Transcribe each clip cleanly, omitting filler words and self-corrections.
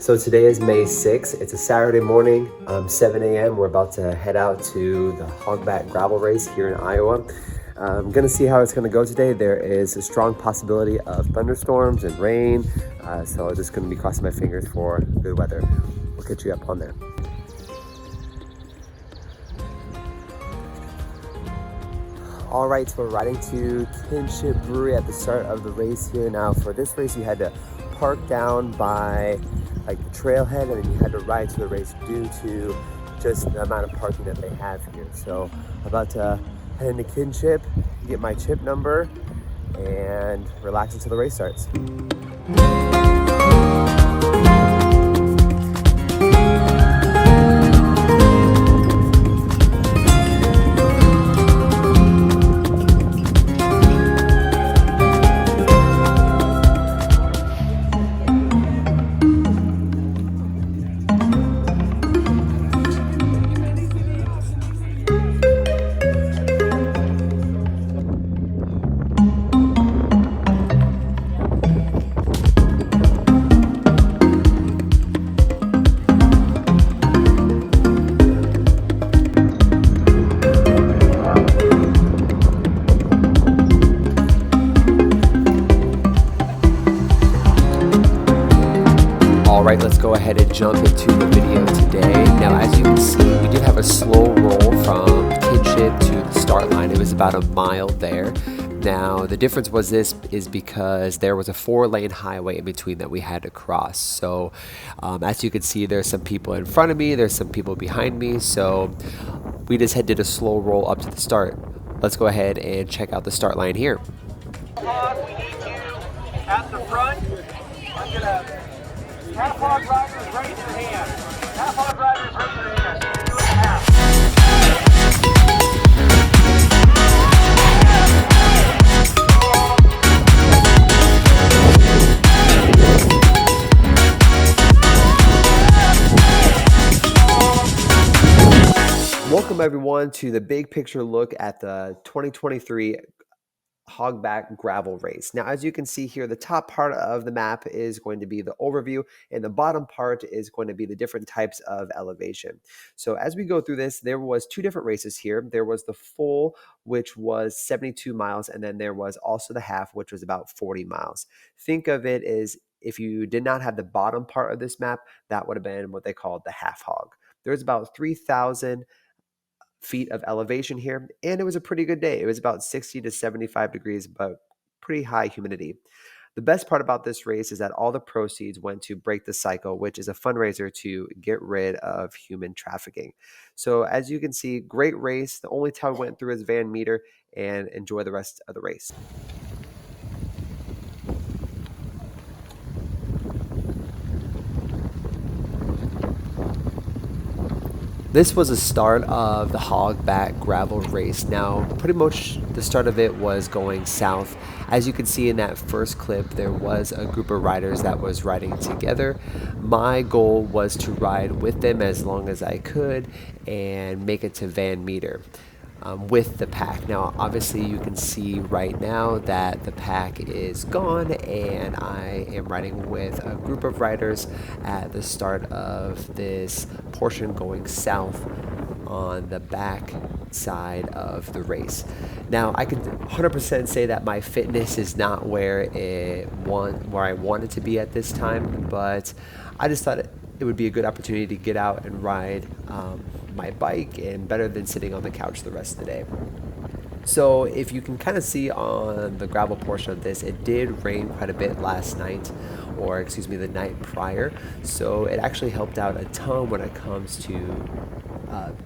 So today is May 6th. It's a Saturday morning, 7 a.m. We're about to head out to the Hogback gravel race here in Iowa. I'm gonna see how it's gonna go today. There is a strong possibility of thunderstorms and rain, so I'm just gonna be crossing my fingers for good weather. We'll catch you up on there. All right, so we're riding to Kinship Brewery at the start of the race here. Now for this race, you had to park down by like the trailhead, and then you had to ride to the race due to just the amount of parking that they have here. So about to head into Kinship, get my chip number, and relax until the race starts. All right, let's go ahead and jump into the video today. Now, as you can see, we did have a slow roll from Kinship to the start line. It was about a mile there. Now, the difference was this is because there was a 4-lane highway in between that we had to cross. So, as you can see, there's some people in front of me, there's some people behind me. So, we just did a slow roll up to the start. Let's go ahead and check out the start line here. We need you at the front. I'm gonna half hog riders raise your hand. Half hog riders raise your hand. You're doing half. Welcome everyone to the big picture look at the 2023 Hogback gravel race. Now, as you can see here, the top part of the map is going to be the overview, and the bottom part is going to be the different types of elevation. So as we go through this, there was 2 different races here. There was the full, which was 72 miles, and then there was also the half, which was about 40 miles. Think of it as if you did not have the bottom part of this map, that would have been what they called the half hog. There's about 3,000 feet of elevation here, and it was a pretty good day. It was about 60 to 75 degrees, but pretty high humidity. The best part about this race is that all the proceeds went to Break the Cycle, which is a fundraiser to get rid of human trafficking. So as you can see, great race. The only town we went through is Van Meter, and enjoy the rest of the race. This was the start of the Hogback gravel race. Now, pretty much the start of it was going south. As you can see in that first clip, there was a group of riders that was riding together. My goal was to ride with them as long as I could and make it to Van Meter with the pack. Now, obviously you can see right now that the pack is gone, and I am riding with a group of riders at the start of this portion going south on the back side of the race. Now, I can 100% say that my fitness is not where I want it to be at this time, but I just thought it would be a good opportunity to get out and ride my bike, and better than sitting on the couch the rest of the day. So if you can kind of see on the gravel portion of this, it did rain quite a bit last night, or excuse me, the night prior. So it actually helped out a ton when it comes to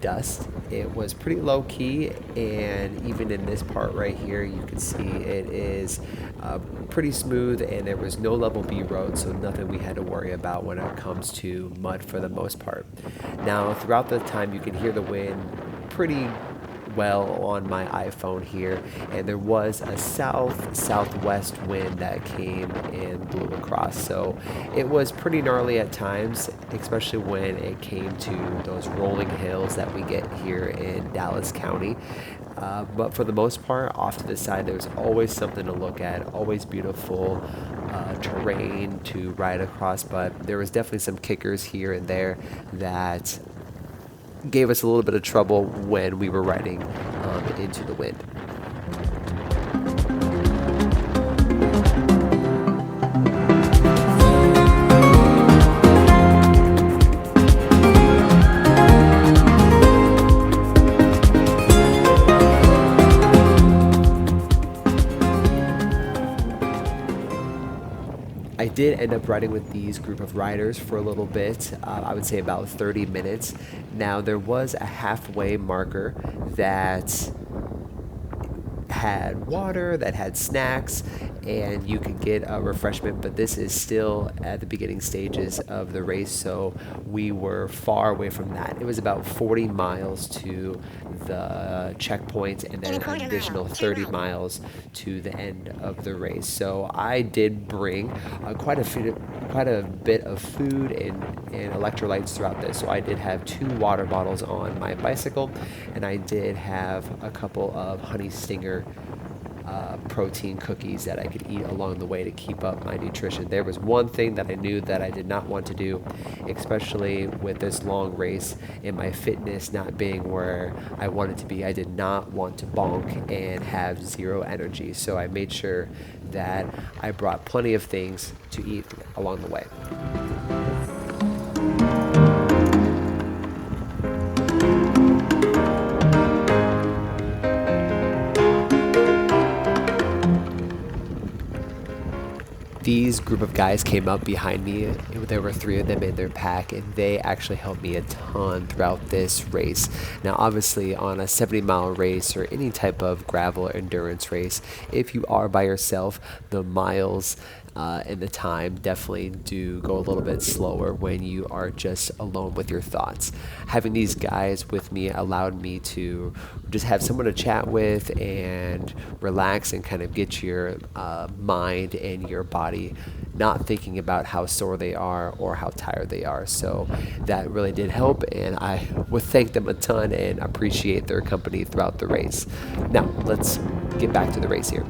dust. It was pretty low key, and even in this part right here, you can see it is pretty smooth, and there was no level B road, so nothing we had to worry about when it comes to mud for the most part. Now, throughout the time, you can hear the wind pretty well on my iPhone here, and there was a southwest wind that came and blew across, so it was pretty gnarly at times, especially when it came to those rolling hills that we get here in Dallas County. But for the most part, off to the side, there's always something to look at, always beautiful terrain to ride across. But there was definitely some kickers here and there that gave us a little bit of trouble when we were riding into the wind. I did end up riding with these group of riders for a little bit, I would say about 30 minutes. Now, there was a halfway marker that had water, that had snacks, and you could get a refreshment, but this is still at the beginning stages of the race, so we were far away from that. It was about 40 miles to the checkpoint and then an additional 30 miles to the end of the race. So I did bring quite a bit of food and electrolytes throughout this. So I did have 2 water bottles on my bicycle, and I did have a couple of Honey Stinger protein cookies that I could eat along the way to keep up my nutrition. There was one thing that I knew that I did not want to do, especially with this long race and my fitness not being where I wanted to be. I did not want to bonk and have zero energy, so I made sure that I brought plenty of things to eat along the way. These group of guys came up behind me. There were 3 of them in their pack, and they actually helped me a ton throughout this race. Now, obviously, on a 70-mile race or any type of gravel endurance race, if you are by yourself, the miles and the time definitely do go a little bit slower when you are just alone with your thoughts. Having these guys with me allowed me to just have someone to chat with and relax and kind of get your mind and your body not thinking about how sore they are or how tired they are. So that really did help, and I would thank them a ton and appreciate their company throughout the race. Now, let's get back to the race here.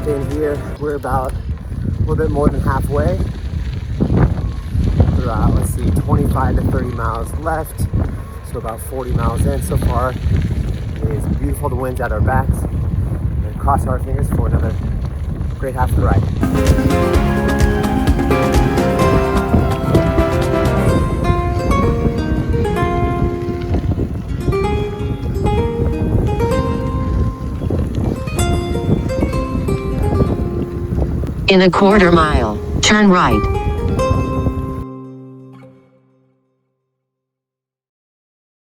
In here, we're about a little bit more than halfway. We're let's see, 25 to 30 miles left, so about 40 miles in so far. It is beautiful. The wind's at our backs, and cross our fingers for another great half of the ride. In a quarter mile, turn right.